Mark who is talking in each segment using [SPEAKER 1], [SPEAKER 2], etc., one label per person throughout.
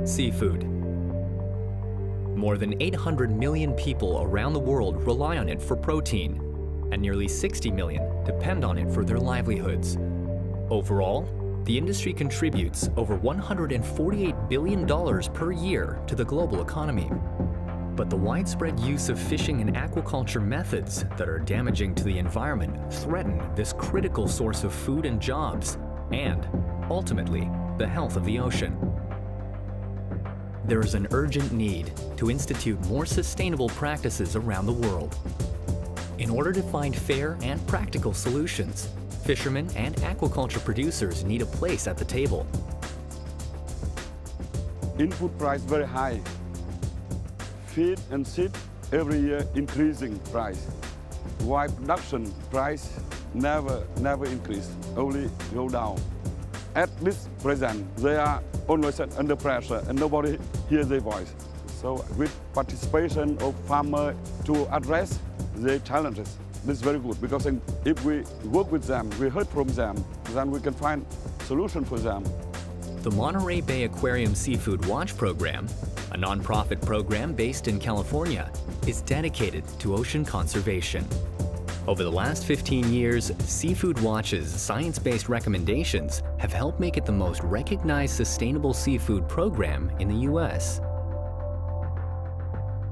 [SPEAKER 1] Seafood. More than 800 million people around the world rely on it for protein, and nearly 60 million depend on it for their livelihoods. Overall, the industry contributes over $148 billion per year to the global economy. But the widespread use of fishing and aquaculture methods that are damaging to the environment threaten this critical source of food and jobs, and, ultimately, the health of the ocean. There is an urgent need to institute more sustainable practices around the world. In order to find fair and practical solutions, fishermen and aquaculture producers need a place at the table.
[SPEAKER 2] Input price very high. Feed and seed every year increasing price. While production price never increase, only go down. At this present, they are always under pressure and nobody hears their voice. So with participation of farmers to address their challenges, this is very good, because if we work with them, we heard from them, then we can find solution for them.
[SPEAKER 1] The Monterey Bay Aquarium Seafood Watch Program, a nonprofit program based in California, is dedicated to ocean conservation. Over the last 15 years, Seafood Watch's science-based recommendations have helped make it the most recognized sustainable seafood program in the U.S.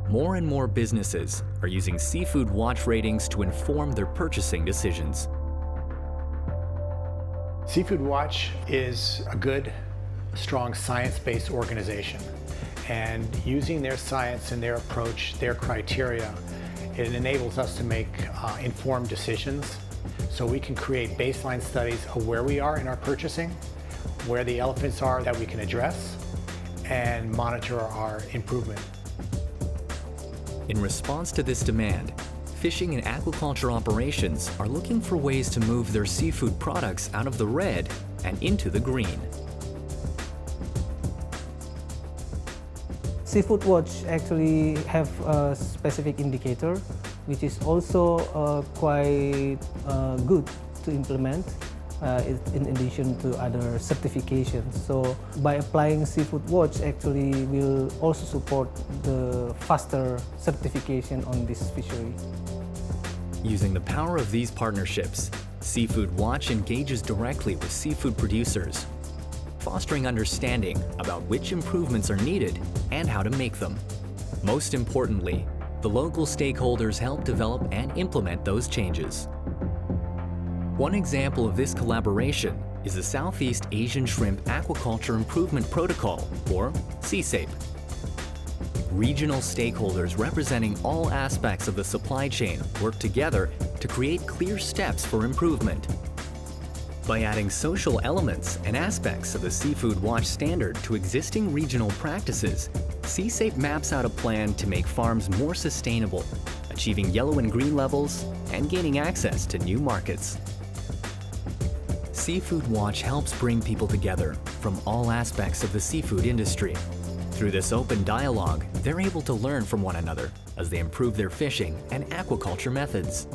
[SPEAKER 1] More and more businesses are using Seafood Watch ratings to inform their purchasing decisions.
[SPEAKER 3] Seafood Watch is a good, strong science-based organization, and using their science and their approach, their criteria, it enables us to make informed decisions, so we can create baseline studies of where we are in our purchasing, where the elephants are that we can address, and monitor our improvement.
[SPEAKER 1] In response to this demand, fishing and aquaculture operations are looking for ways to move their seafood products out of the red and into the green.
[SPEAKER 4] Seafood Watch actually have a specific indicator, which is also quite good to implement in addition to other certifications. So by applying Seafood Watch actually will also support the faster certification on this fishery.
[SPEAKER 1] Using the power of these partnerships, Seafood Watch engages directly with seafood producers, fostering understanding about which improvements are needed and how to make them. Most importantly, the local stakeholders help develop and implement those changes. One example of this collaboration is the Southeast Asian Shrimp Aquaculture Improvement Protocol, or CSAPE. Regional stakeholders representing all aspects of the supply chain work together to create clear steps for improvement. By adding social elements and aspects of the Seafood Watch standard to existing regional practices, CSAPE maps out a plan to make farms more sustainable, achieving yellow and green levels, and gaining access to new markets. Seafood Watch helps bring people together from all aspects of the seafood industry. Through this open dialogue, they're able to learn from one another as they improve their fishing and aquaculture methods.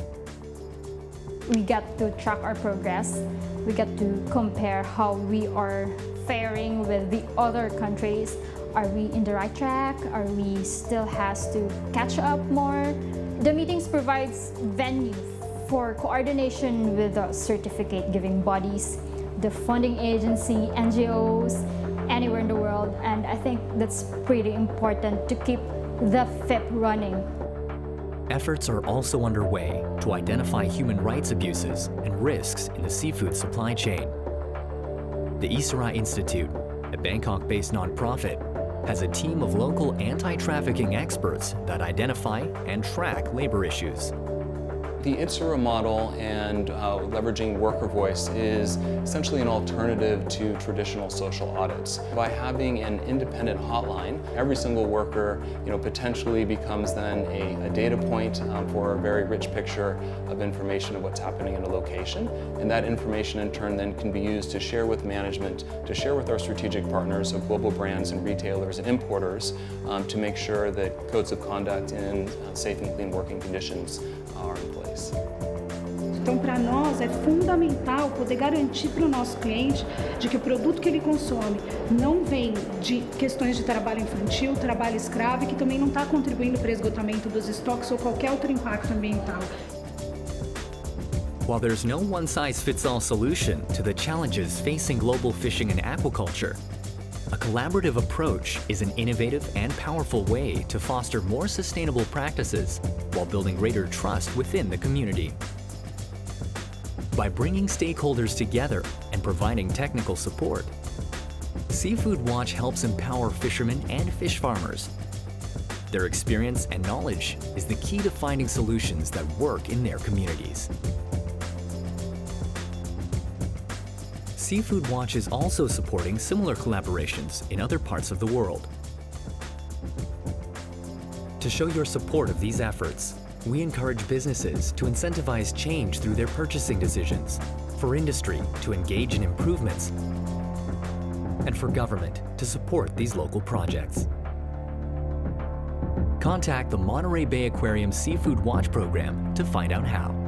[SPEAKER 5] We get to track our progress. We get to compare how we are faring with the other countries. Are we in the right track? Are we still has to catch up more? The meetings provides venue for coordination with the certificate-giving bodies, the funding agency, NGOs, anywhere in the world, and I think that's pretty important to keep the FIP running.
[SPEAKER 1] Efforts are also underway to identify human rights abuses and risks in the seafood supply chain. The Isra Institute, a Bangkok-based nonprofit, has a team of local anti-trafficking experts that identify and track labor issues.
[SPEAKER 6] The ITSERA model and leveraging worker voice is essentially an alternative to traditional social audits. By having an independent hotline, every single worker potentially becomes then a data point for a very rich picture of information of what's happening in a location. And that information in turn then can be used to share with management, to share with our strategic partners of global brands and retailers and importers to make sure that codes of conduct and safe and clean working conditions are in place.
[SPEAKER 7] Então, para nós é fundamental poder garantir para o nosso cliente de que o produto que ele consome não vem de questões de trabalho infantil, trabalho escravo e que também não está contribuindo para o esgotamento dos estoques ou qualquer outro impacto ambiental.
[SPEAKER 1] While there's no one-size-fits-all solution to the challenges facing global fishing and aquaculture, a collaborative approach is an innovative and powerful way to foster more sustainable practices while building greater trust within the community. By bringing stakeholders together and providing technical support, Seafood Watch helps empower fishermen and fish farmers. Their experience and knowledge is the key to finding solutions that work in their communities. Seafood Watch is also supporting similar collaborations in other parts of the world. To show your support of these efforts, we encourage businesses to incentivize change through their purchasing decisions, for industry to engage in improvements, and for government to support these local projects. Contact the Monterey Bay Aquarium Seafood Watch program to find out how.